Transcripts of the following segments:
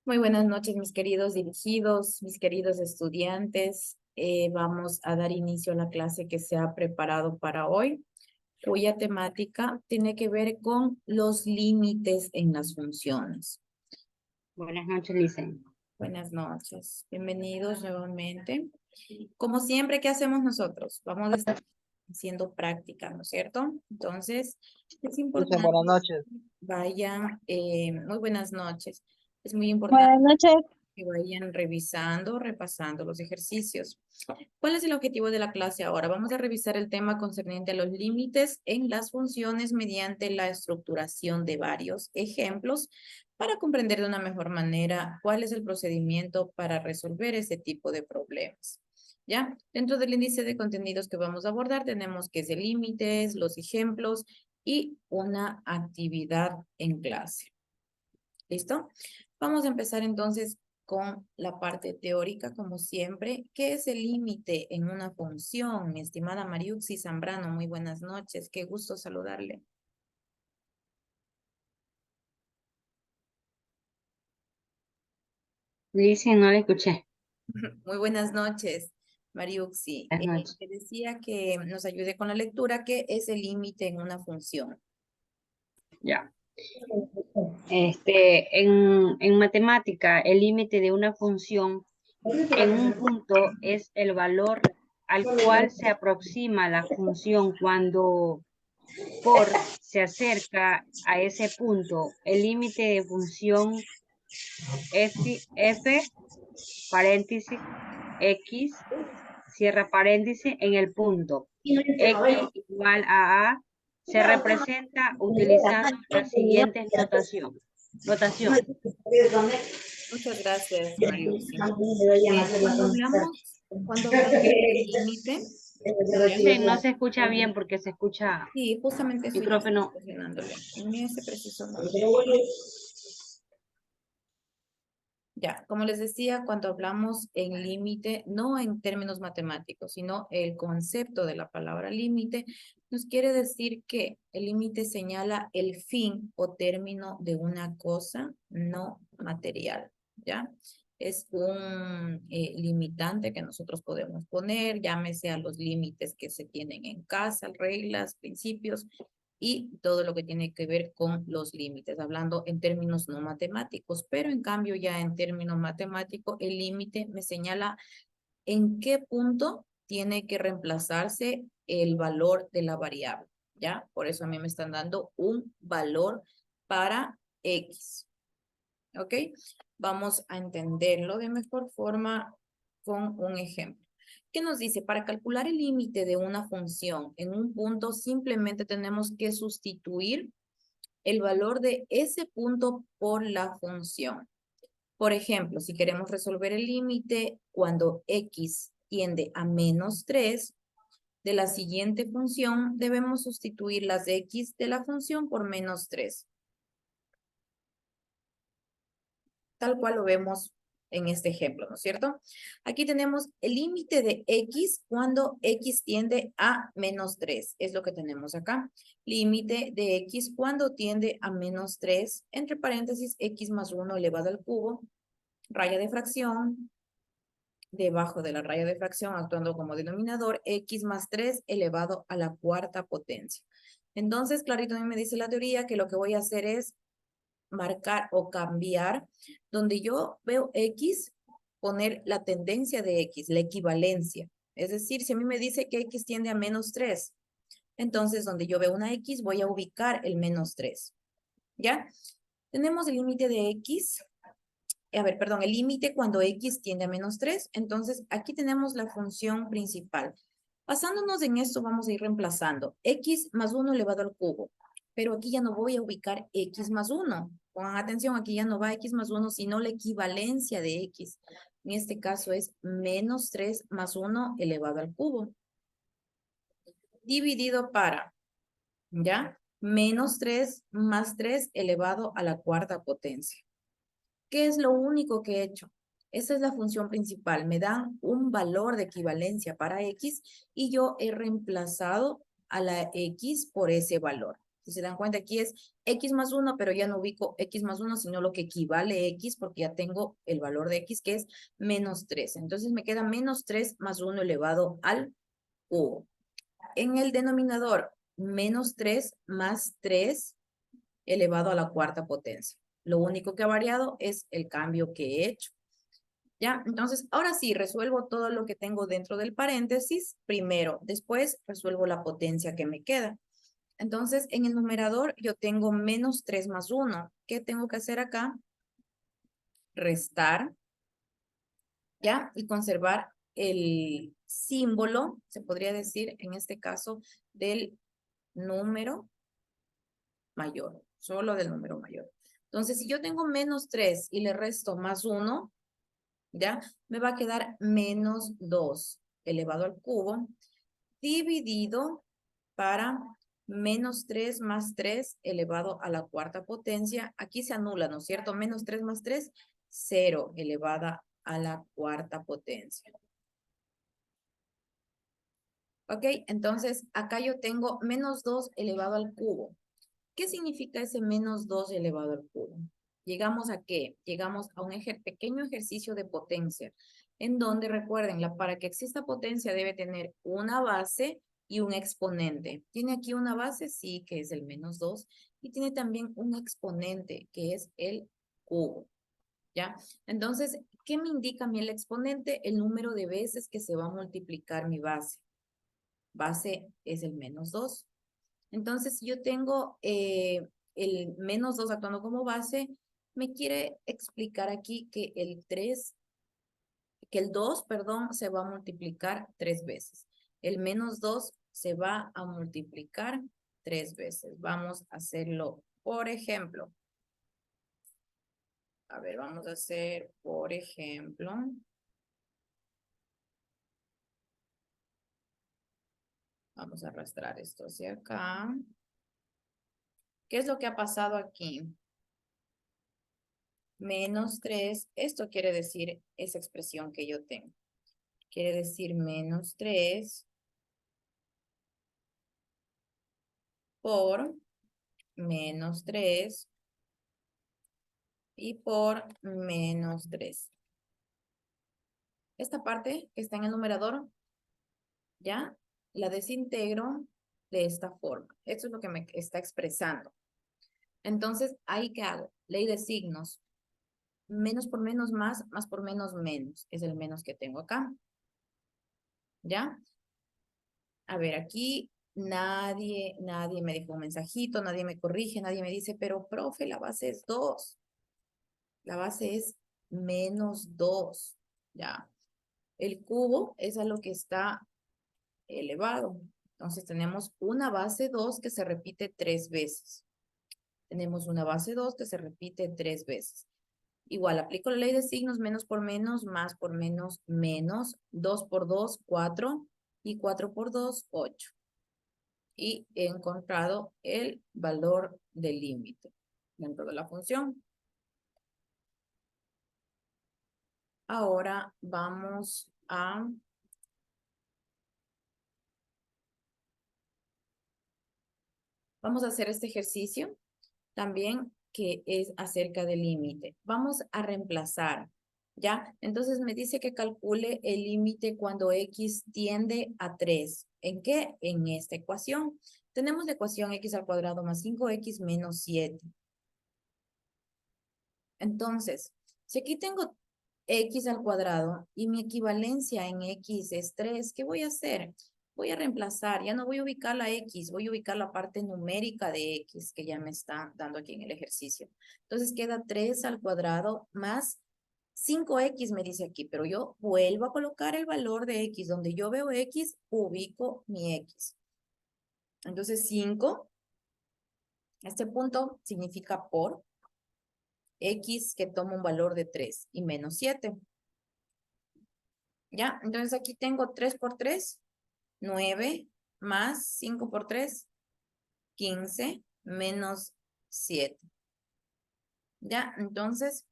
Muy buenas noches, mis queridos dirigidos, mis queridos estudiantes. Vamos a dar inicio a la clase que se ha preparado para hoy, cuya temática tiene que ver con los límites en las funciones. Buenas noches, Licen. Buenas noches, bienvenidos nuevamente. Como siempre, ¿qué hacemos nosotros? Vamos a estar haciendo práctica, ¿no es cierto? Entonces, es Dicen importante buenas noches. que vayan, muy buenas noches. Es muy importante Buenas noches. que vayan revisando, repasando los ejercicios. ¿Cuál es el objetivo de la clase ahora? Vamos a revisar el tema concerniente a los límites en las funciones mediante la estructuración de varios ejemplos para comprender de una mejor manera cuál es el procedimiento para resolver ese tipo de problemas. ¿Ya? Dentro del índice de contenidos que vamos a abordar tenemos que es el límites, los ejemplos y una actividad en clase. ¿Listo? Vamos a empezar entonces con la parte teórica, como siempre. ¿Qué es el límite en una función? Mi estimada Mariuxi Zambrano, muy buenas noches. Qué gusto saludarle. Licen, no la escuché. Muy buenas noches, Mariuxi. Buenas noches. Te decía que nos ayude con la lectura. ¿Qué es el límite en una función? Ya. En matemática, el límite de una función en un punto es el valor al cual se aproxima la función cuando por se acerca a ese punto. El límite de función f paréntesis x cierra paréntesis en el punto x igual a se representa utilizando la siguiente notación. Muchas gracias, Mariuxi. Cuando hablamos del límite, ¿ya? Dice, no se escucha bien porque se escucha Sí, justamente eso yo estoy micrófono. presionándole. En ese preciso momento. Ya, como les decía, cuando hablamos en límite, no en términos matemáticos, sino el concepto de la palabra límite, nos quiere decir que el límite señala el fin o término de una cosa no material, ¿ya? Es un limitante que nosotros podemos poner, llámese a los límites que se tienen en casa, reglas, principios, y todo lo que tiene que ver con los límites, hablando en términos no matemáticos, pero en cambio ya en términos matemáticos, el límite me señala en qué punto tiene que reemplazarse el valor de la variable, ¿ya? Por eso a mí me están dando un valor para X, ¿ok? Vamos a entenderlo de mejor forma con un ejemplo. ¿Qué nos dice? Para calcular el límite de una función en un punto, simplemente tenemos que sustituir el valor de ese punto por la función. Por ejemplo, si queremos resolver el límite cuando x tiende a -3 de la siguiente función, debemos sustituir las x de la función por -3. Tal cual lo vemos en este ejemplo, ¿no es cierto? Aquí tenemos el límite de x cuando x tiende a -3, es lo que tenemos acá. Límite de x cuando tiende a -3, entre paréntesis, x más 1 elevado al cubo, raya de fracción, debajo de la raya de fracción, actuando como denominador, x más 3 elevado a la cuarta potencia. Entonces, clarito a mí me dice la teoría que lo que voy a hacer es marcar o cambiar, donde yo veo X, poner la tendencia de X, la equivalencia. Es decir, si a mí me dice que X tiende a -3, entonces donde yo veo una X, voy a ubicar el -3. ¿Ya? Tenemos el límite de X, perdón, el límite cuando X tiende a -3, entonces aquí tenemos la función principal. Basándonos en esto, vamos a ir reemplazando X más 1 elevado al cubo. Pero aquí ya no voy a ubicar X más 1. Pongan atención, aquí ya no va X más 1, sino la equivalencia de X. En este caso es -3 más 1 elevado al cubo. Dividido para, ¿ya? -3 más 3 elevado a la cuarta potencia. ¿Qué es lo único que he hecho? Esa es la función principal. Me da un valor de equivalencia para X y yo he reemplazado a la X por ese valor. Si se dan cuenta, aquí es x más 1, pero ya no ubico x más 1, sino lo que equivale a x, porque ya tengo el valor de x, que es menos 3. Entonces me queda menos 3 más 1 elevado al cubo. En el denominador, menos 3 más 3 elevado a la cuarta potencia. Lo único que ha variado es el cambio que he hecho. ¿Ya? Entonces, ahora sí, resuelvo todo lo que tengo dentro del paréntesis primero. Después resuelvo la potencia que me queda. Entonces, en el numerador yo tengo menos 3 más 1. ¿Qué tengo que hacer acá? Restar, ¿ya? Y conservar el símbolo, se podría decir en este caso, del número mayor, solo del número mayor. Entonces, si yo tengo menos 3 y le resto más 1, ¿ya? Me va a quedar menos 2 elevado al cubo, dividido para menos 3 más 3 elevado a la cuarta potencia. Aquí se anula, ¿no es cierto? Menos 3 más 3, 0 elevada a la cuarta potencia. ¿Ok? Entonces, acá yo tengo menos 2 elevado al cubo. ¿Qué significa ese menos 2 elevado al cubo? ¿Llegamos a qué? Llegamos a un pequeño ejercicio de potencia, en donde recuerden, para que exista potencia debe tener una base y un exponente. ¿Tiene aquí una base? Sí, que es el menos 2. Y tiene también un exponente, que es el cubo. ¿Ya? Entonces, ¿qué me indica a mí el exponente? El número de veces que se va a multiplicar mi base. Base es el menos 2. Entonces, si yo tengo el menos 2 actuando como base, me quiere explicar aquí que el 2, perdón, se va a multiplicar 3 veces. El menos 2 se va a multiplicar 3 veces. Vamos a hacerlo, por ejemplo. A ver, vamos a hacer, por ejemplo. Vamos a arrastrar esto hacia acá. ¿Qué es lo que ha pasado aquí? Menos 3, esto quiere decir esa expresión que yo tengo. Quiere decir menos 3 por menos 3 y por menos 3. Esta parte que está en el numerador, ya la desintegro de esta forma. Esto es lo que me está expresando. Entonces, ¿ahí qué hago? Ley de signos. Menos por menos más, más por menos menos. Es el menos que tengo acá. ¿Ya? A ver, aquí nadie me dejó un mensajito, nadie me corrige, nadie me dice, pero profe, la base es 2. La base es menos 2. ¿Ya? El cubo es a lo que está elevado. Entonces tenemos una base 2 que se repite 3 veces. Tenemos una base 2 que se repite 3 veces. Igual, aplico la ley de signos, menos por menos, más por menos, menos. 2 por 2, 4. Y 4 por 2, 8. Y he encontrado el valor del límite dentro de la función. Ahora vamos a hacer este ejercicio también que es acerca del límite. Vamos a reemplazar, ¿ya? Entonces me dice que calcule el límite cuando x tiende a 3. ¿En qué? En esta ecuación. Tenemos la ecuación x al cuadrado más 5x menos 7. Entonces, si aquí tengo x al cuadrado y mi equivalencia en x es 3, ¿qué voy a hacer? Voy a reemplazar, ya no voy a ubicar la x, voy a ubicar la parte numérica de x que ya me está dando aquí en el ejercicio. Entonces queda 3 al cuadrado más 5x me dice aquí, pero yo vuelvo a colocar el valor de x. Donde yo veo x, ubico mi x. Entonces 5, este punto significa por x que toma un valor de 3 y menos 7. ¿Ya? Entonces aquí tengo 3 por 3, 9, más 5 por 3, 15, menos 7. ¿Ya? Entonces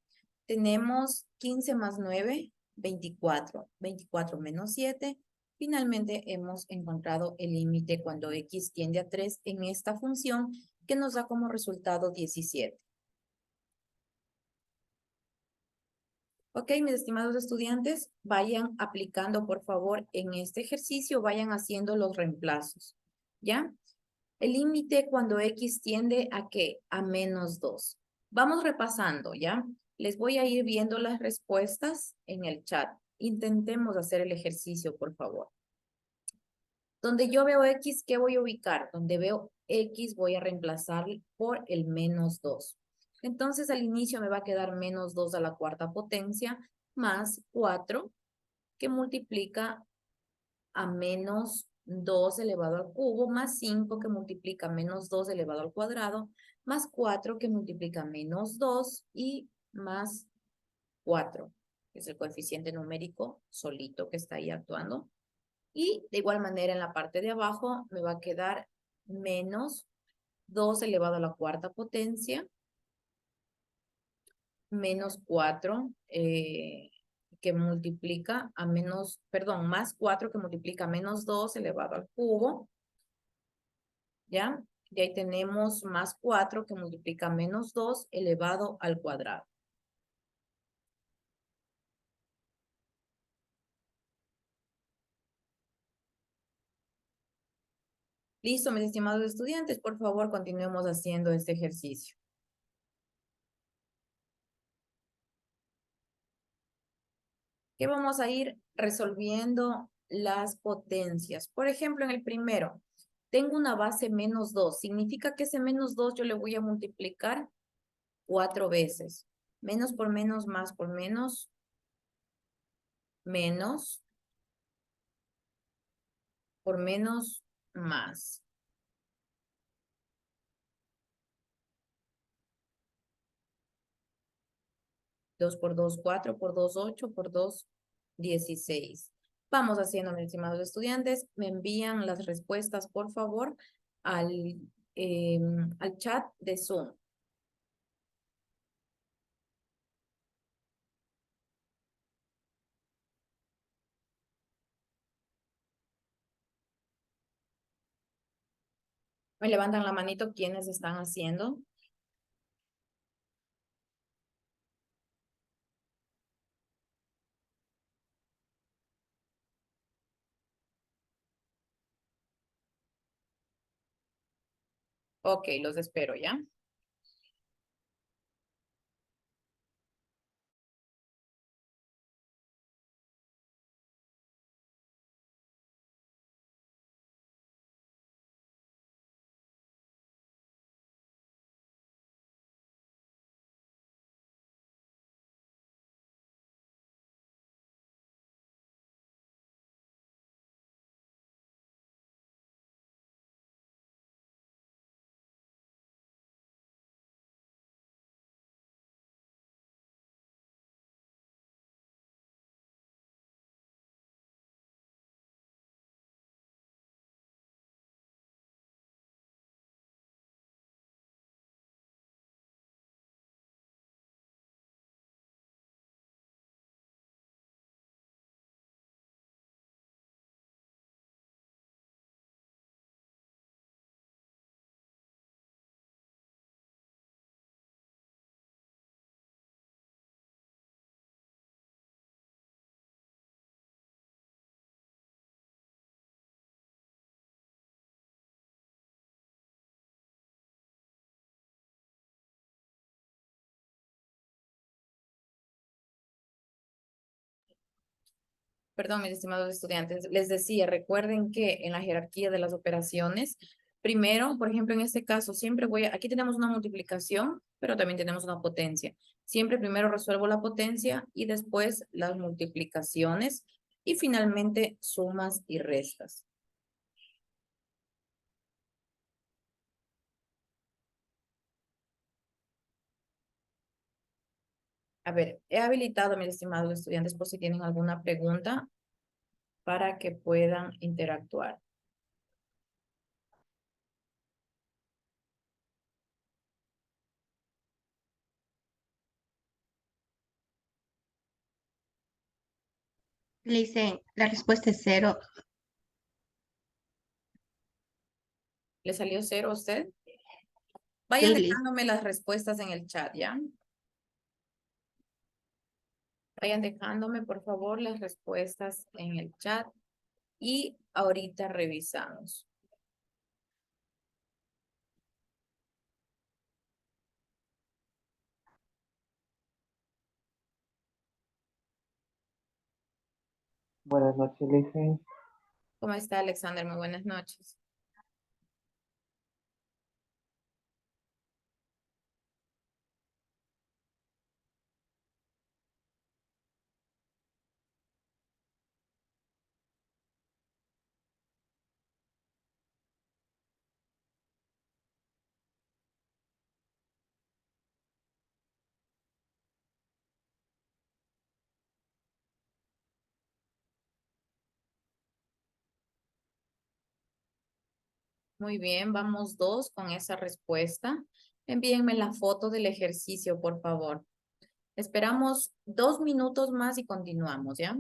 tenemos 15 más 9, 24. 24 menos 7. Finalmente hemos encontrado el límite cuando x tiende a 3 en esta función que nos da como resultado 17. Ok, mis estimados estudiantes, vayan aplicando, por favor, en este ejercicio, vayan haciendo los reemplazos, ¿ya? El límite cuando X tiende a ¿qué? A -2. Vamos repasando, ¿ya? Les voy a ir viendo las respuestas en el chat. Intentemos hacer el ejercicio, por favor. Donde yo veo X, ¿qué voy a ubicar? Donde veo X voy a reemplazar por el -2. Entonces al inicio me va a quedar -2 a la cuarta potencia más 4 que multiplica a -2 elevado al cubo más 5 que multiplica a -2 elevado al cuadrado más 4 que multiplica a -2 y más 4, que es el coeficiente numérico solito que está ahí actuando. Y de igual manera en la parte de abajo me va a quedar -2 elevado a la cuarta potencia, menos 4 que multiplica a más 4 que multiplica a -2 elevado al cubo, ¿ya? Y ahí tenemos más 4 que multiplica a -2 elevado al cuadrado. Listo, mis estimados estudiantes, por favor, continuemos haciendo este ejercicio. Que vamos a ir resolviendo las potencias. Por ejemplo, en el primero, tengo una base -2. Significa que ese -2 yo le voy a multiplicar 4 veces. Menos por menos, más por menos, menos por menos, más. 2 por 2, 4 por 2, 8 por 2, 16. Vamos haciendo, mis estimados estudiantes. Me envían las respuestas, por favor, al chat de Zoom. Me levantan la manito quienes están haciendo. Ok, los espero, ¿ya? Perdón, mis estimados estudiantes, les decía, recuerden que en la jerarquía de las operaciones, primero, por ejemplo, en este caso, aquí tenemos una multiplicación, pero también tenemos una potencia. Siempre primero resuelvo la potencia y después las multiplicaciones y finalmente sumas y restas. A ver, he habilitado a mis estimados estudiantes por si tienen alguna pregunta para que puedan interactuar. Le dicen, la respuesta es 0. ¿Le salió 0 a usted? Vayan Sí, Liz. dejándome las respuestas en el chat, ¿ya? Vayan dejándome, por favor, las respuestas en el chat y ahorita revisamos. Buenas noches, Lisa. ¿Cómo está, Alexander? Muy buenas noches. Muy bien, vamos dos con esa respuesta. Envíenme la foto del ejercicio, por favor. Esperamos 2 minutos más y continuamos, ¿ya?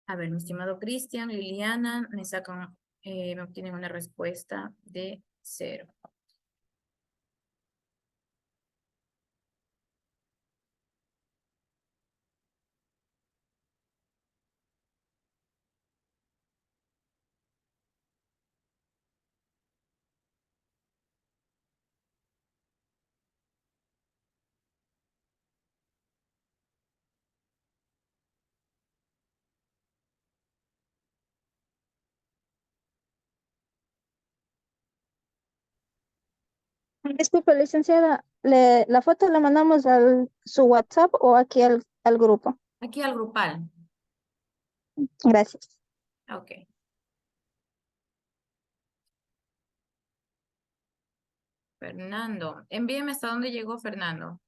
A ver, mi estimado Cristian, Liliana, me sacan, me obtienen una respuesta de 0. Disculpe, licenciada, ¿la foto la mandamos al su WhatsApp o aquí al grupo? Aquí al grupal. Gracias. Ok. Fernando, envíeme hasta dónde llegó Fernando.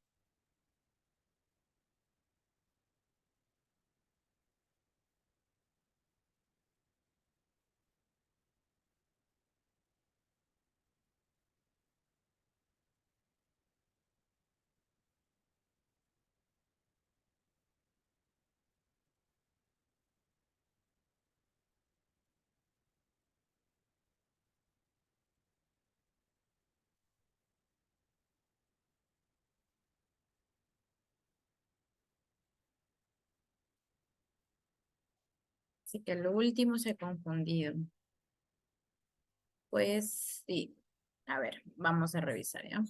Así que lo último se ha confundido. Pues sí. A ver, vamos a revisar, ¿ya?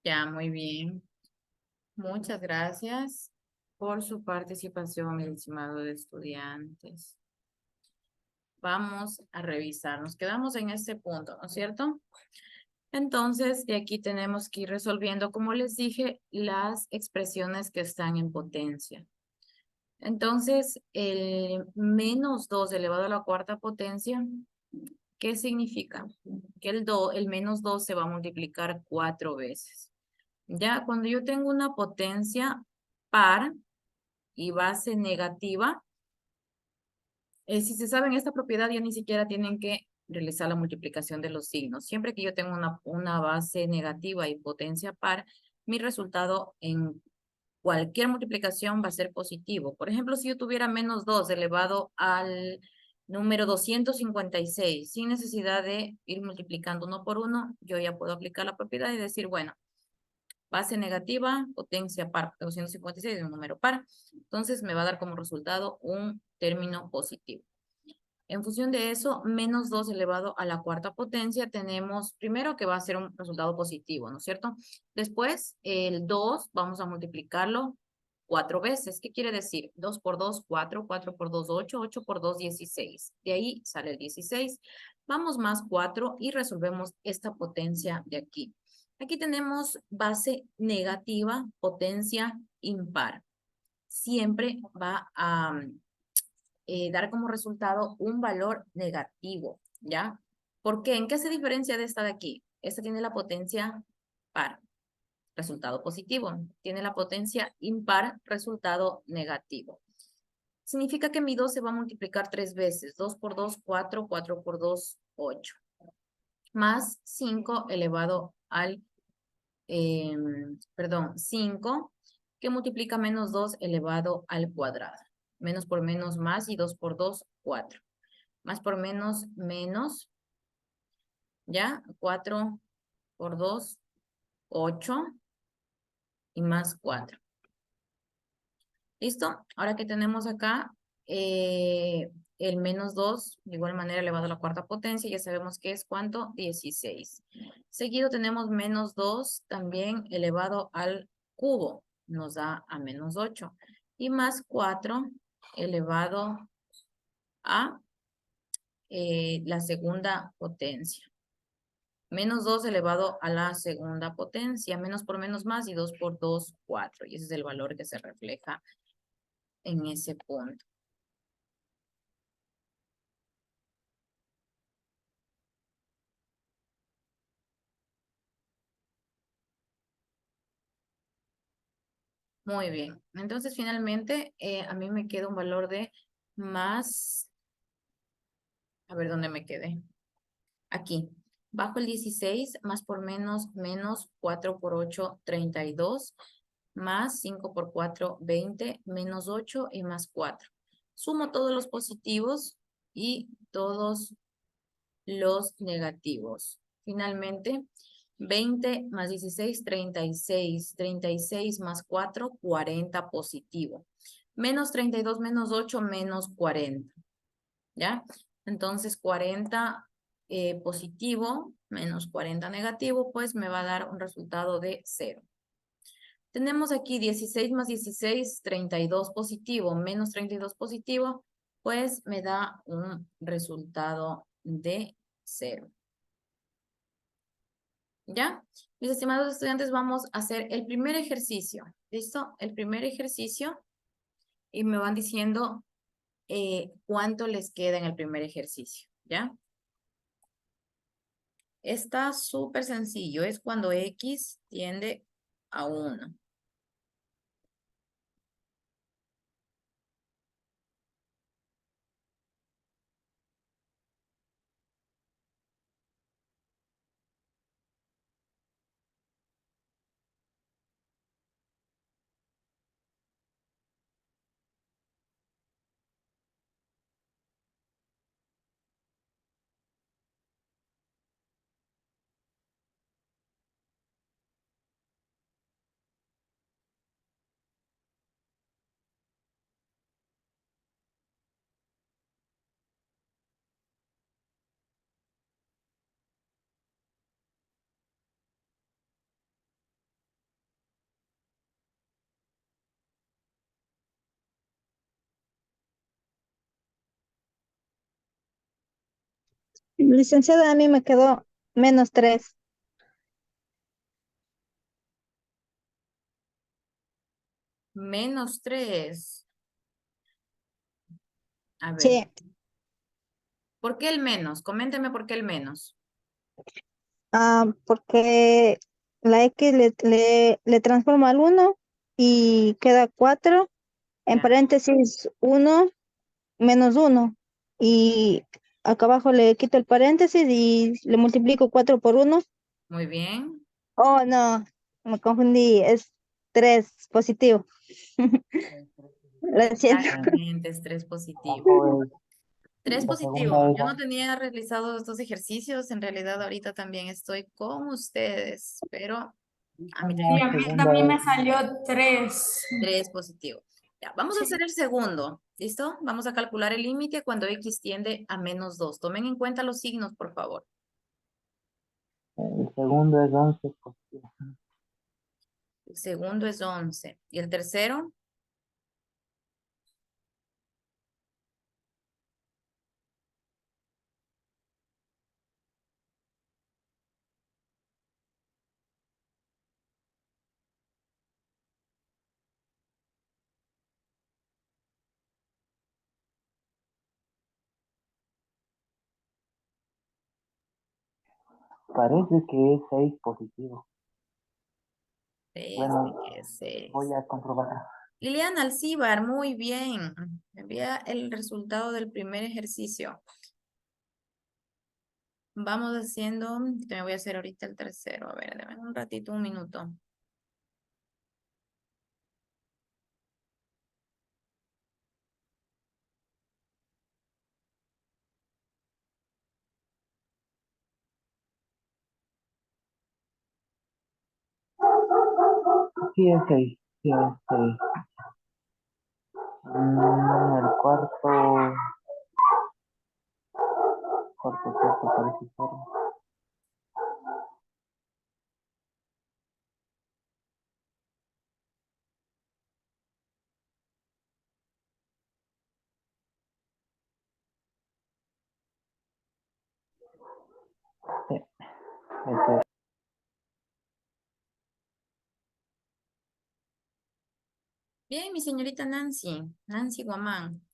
Ya, muy bien. Muchas gracias por su participación, mis estimados estudiantes. Vamos a revisar. Nos quedamos en este punto, ¿no es cierto? Entonces, de aquí tenemos que ir resolviendo, como les dije, las expresiones que están en potencia. Entonces, el menos 2 elevado a la cuarta potencia, ¿qué significa? Que el menos 2 se va a multiplicar 4 veces. Ya, cuando yo tengo una potencia par y base negativa, si se saben esta propiedad, ya ni siquiera tienen que realizar la multiplicación de los signos. Siempre que yo tengo una base negativa y potencia par, mi resultado en cualquier multiplicación va a ser positivo. Por ejemplo, si yo tuviera menos 2 elevado al número 256, sin necesidad de ir multiplicando uno por uno, yo ya puedo aplicar la propiedad y decir, bueno, base negativa, potencia par, 256 es un número par, entonces me va a dar como resultado un término positivo. En función de eso, menos 2 elevado a la cuarta potencia, tenemos primero que va a ser un resultado positivo, ¿no es cierto? Después, el 2 vamos a multiplicarlo 4 veces. ¿Qué quiere decir? 2 por 2, 4, 4 por 2, 8, 8 por 2, 16. De ahí sale el 16. Vamos más 4 y resolvemos esta potencia de aquí. Aquí tenemos base negativa, potencia impar. Siempre va a dar como resultado un valor negativo, ¿ya? ¿Por qué? ¿En qué se diferencia de esta de aquí? Esta tiene la potencia par, resultado positivo. Tiene la potencia impar, resultado negativo. Significa que mi 2 se va a multiplicar 3 veces. 2 por 2, 4, 4 por 2, 8. Más 5 elevado al, 5, que multiplica menos 2 elevado al cuadrado. Menos por menos más y 2 por 2, 4. Más por menos, menos. ¿Ya? 4 por 2, 8. Y más 4. ¿Listo? Ahora que tenemos acá el menos 2, de igual manera elevado a la cuarta potencia, ya sabemos que es ¿cuánto? 16. Seguido tenemos menos 2 también elevado al cubo, nos da a menos 8. Y más 4 elevado a la segunda potencia. Menos 2 elevado a la segunda potencia. Menos por menos más y 2 por 2, 4. Y ese es el valor que se refleja en ese punto. Muy bien. Entonces, finalmente, a mí me queda un valor de más... A ver, ¿dónde me quedé? Aquí. Bajo el 16, más por menos, menos 4 por 8, 32. Más 5 por 4, 20. Menos 8 y más 4. Sumo todos los positivos y todos los negativos. Finalmente, 20 más 16, 36. 36 más 4, 40 positivo. Menos 32 menos 8, menos 40. ¿Ya? Entonces, 40 positivo menos 40 negativo, pues me va a dar un resultado de 0. Tenemos aquí 16 más 16, 32 positivo, menos 32 positivo, pues me da un resultado de 0. ¿Ya? Mis estimados estudiantes, vamos a hacer el primer ejercicio. ¿Listo? El primer ejercicio. Y me van diciendo cuánto les queda en el primer ejercicio. ¿Ya? Está súper sencillo. Es cuando X tiende a 1. Licenciada, a mí me quedó -3. -3. A ver, Sí, ¿por qué el menos? Coménteme por qué el menos. porque la X le transforma al 1 y queda 4, en Ya, paréntesis 1 -1. Y acá abajo le quito el paréntesis y le multiplico 4 por 1. muy bien. Oh, no, me confundí, es 3 positivo. Lo siento. Exactamente, es 3 positivo. Abajo es, 3 la positivo. segunda es Yo no 11. tenía realizado estos ejercicios. En realidad, ahorita también estoy con ustedes, pero a mí Sí, también a me mí salió también me salió 3. 3 positivo. Ya, vamos a hacer el segundo. ¿Listo? Vamos a calcular el límite cuando X tiende a -2. Tomen en cuenta los signos, por favor. El segundo es 11 positivo. El segundo es 11. ¿Y el tercero? Parece que es 6 positivo. Este Bueno, que es 6. voy a comprobar. Liliana Alcibar, muy bien. Envía el resultado del primer ejercicio. Vamos haciendo, me voy a hacer ahorita el tercero. A ver, déjame un ratito, un minuto. Sí es 6. Sí es 6. El cuarto parece ser. Sí, ese es. Bien, mi señorita Nancy, Nancy Guamán.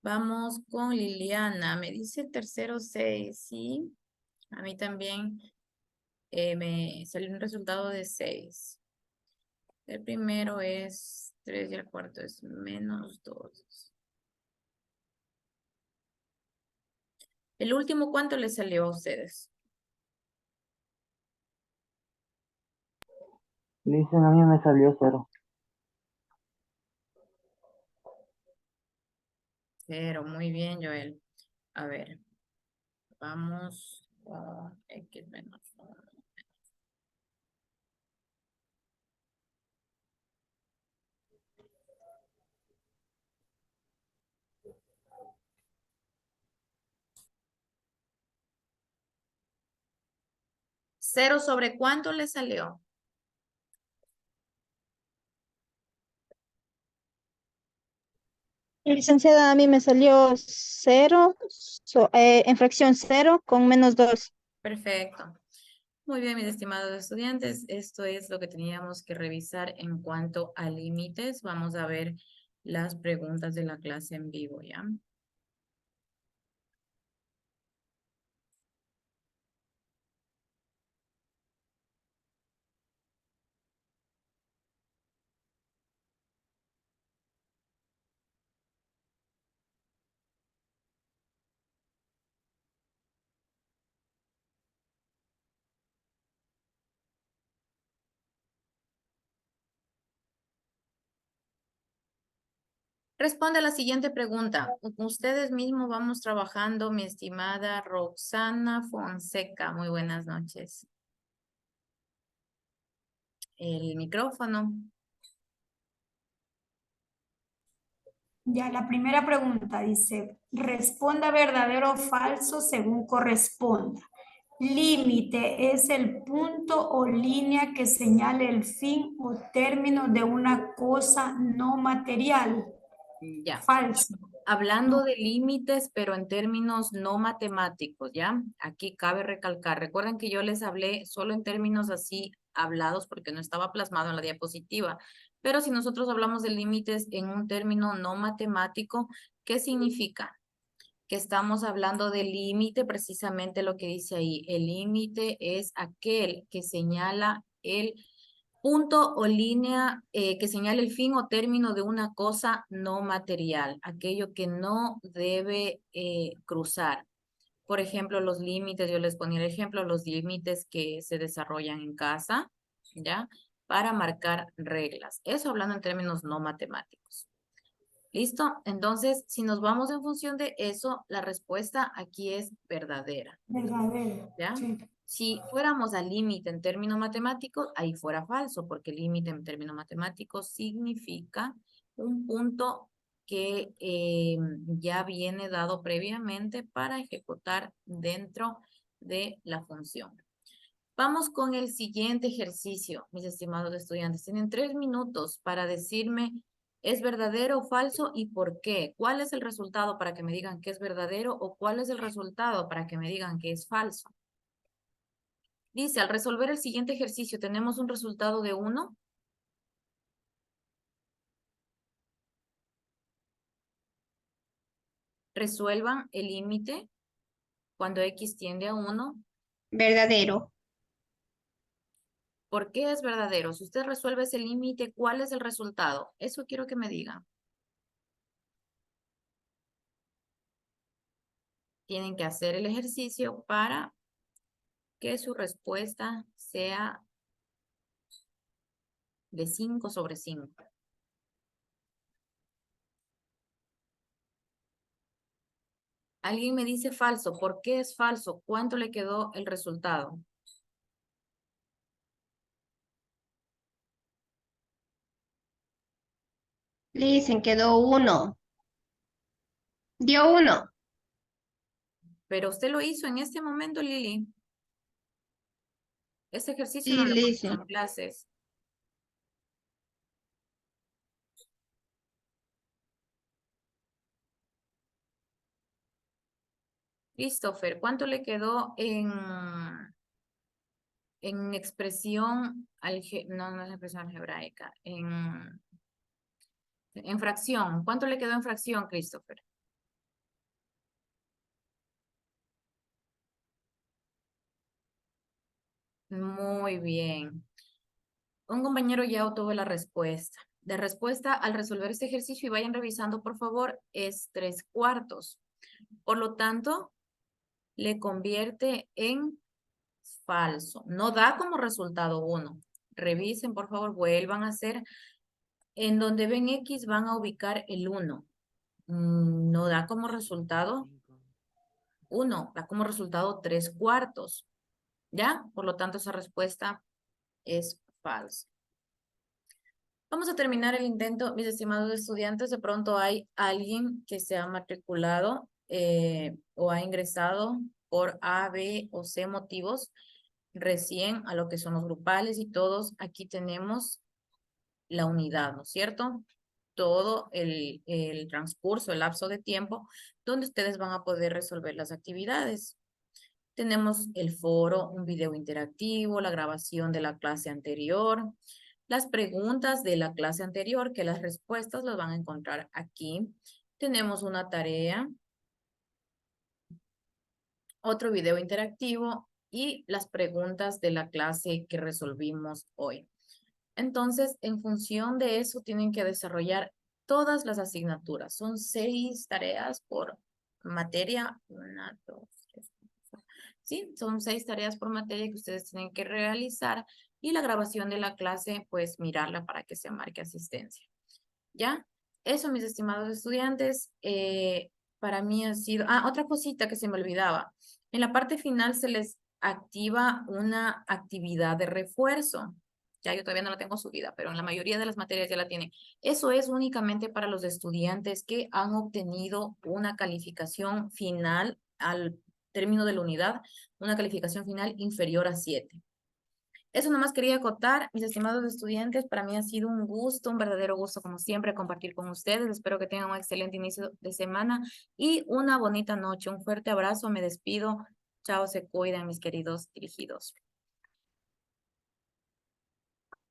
Vamos con Liliana. Me dice el tercero 6, ¿sí? A mí también me salió un resultado de 6. El primero es 3 y el cuarto es -2. El último, ¿cuánto le salió a ustedes? Dicen, a mí me salió 0. 0, muy bien, Joel. A ver, vamos con X menos 1. 0 sobre cuánto le salió. Licenciada, a mí me salió 0, en fracción 0 con -2. Perfecto. Muy bien, mis estimados estudiantes, esto es lo que teníamos que revisar en cuanto a límites. Vamos a ver las preguntas de la clase en vivo, ¿ya? Responde a la siguiente pregunta. Ustedes mismos vamos trabajando, mi estimada Roxana Fonseca. Muy buenas noches. El micrófono. Ya, la primera pregunta dice, responda verdadero o falso según corresponda. Límite es el punto o línea que señale el fin o término de una cosa no material. Ya. Falso. Hablando de límites, pero en términos no matemáticos, ¿ya? Aquí cabe recalcar. Recuerden que yo les hablé solo en términos así hablados porque no estaba plasmado en la diapositiva. Pero si nosotros hablamos de límites en un término no matemático, ¿qué significa? Que estamos hablando del límite, precisamente lo que dice ahí. El límite es aquel que señala el punto o línea que señala el fin o término de una cosa no material, aquello que no debe cruzar. Por ejemplo, los límites, yo les ponía el ejemplo, los límites que se desarrollan en casa, ¿ya? Para marcar reglas. Eso hablando en términos no matemáticos. ¿Listo? Entonces, si nos vamos en función de eso, la respuesta aquí es verdadera. Verdadero. ¿Ya? Sí. Si fuéramos al límite en términos matemáticos, ahí fuera falso, porque el límite en términos matemáticos significa un punto que ya viene dado previamente para ejecutar dentro de la función. Vamos con el siguiente ejercicio, mis estimados estudiantes. Tienen 3 minutos para decirme ¿es verdadero o falso y por qué? ¿Cuál es el resultado para que me digan que es verdadero o cuál es el resultado para que me digan que es falso? Dice, al resolver el siguiente ejercicio, tenemos un resultado de 1. Resuelvan el límite cuando x tiende a 1. Verdadero. ¿Por qué es verdadero? Si usted resuelve ese límite, ¿cuál es el resultado? Eso quiero que me digan. Tienen que hacer el ejercicio para que su respuesta sea de 5 sobre 5. Alguien me dice falso. ¿Por qué es falso? ¿Cuánto le quedó el resultado? Le dicen quedó 1. Dio 1. Pero usted lo hizo en este momento, Lili. Este ejercicio no Sí, lo le pusimos dicen. en clases. Christopher, ¿cuánto le quedó en expresión, no es expresión algebraica, en fracción? ¿Cuánto le quedó en fracción, Christopher? Muy bien. Un compañero ya obtuvo la respuesta. De respuesta al resolver este ejercicio, y vayan revisando, por favor, es 3/4. Por lo tanto, le convierte en falso. No da como resultado 1. Revisen, por favor, vuelvan a hacer. En donde ven X van a ubicar el 1. No da como resultado 1, da como resultado 3/4. ¿Ya? Por lo tanto, esa respuesta es falsa. Vamos a terminar el intento, mis estimados estudiantes. De pronto hay alguien que se ha matriculado o ha ingresado por A, B o C motivos recién a lo que son los grupales y todos. Aquí tenemos la unidad, ¿no es cierto? Todo el transcurso, el lapso de tiempo donde ustedes van a poder resolver las actividades. Tenemos el foro, un video interactivo, la grabación de la clase anterior, las preguntas de la clase anterior, que las respuestas las van a encontrar aquí. Tenemos una tarea, otro video interactivo y las preguntas de la clase que resolvimos hoy. Entonces, en función de eso, tienen que desarrollar todas las asignaturas. Son 6 tareas por materia. 1, 2, 3, 4. Sí, son 6 tareas por materia que ustedes tienen que realizar y la grabación de la clase, pues mirarla para que se marque asistencia. ¿Ya? Eso, mis estimados estudiantes, para mí ha sido... otra cosita que se me olvidaba. En la parte final se les activa una actividad de refuerzo. Ya yo todavía no la tengo subida, pero en la mayoría de las materias ya la tienen. Eso es únicamente para los estudiantes que han obtenido una calificación final al término de la unidad, una calificación final inferior a 7. Eso nomás quería acotar, mis estimados estudiantes. Para mí ha sido un gusto, un verdadero gusto, como siempre, compartir con ustedes. Espero que tengan un excelente inicio de semana y una bonita noche. Un fuerte abrazo, me despido. Chao, se cuidan, mis queridos dirigidos.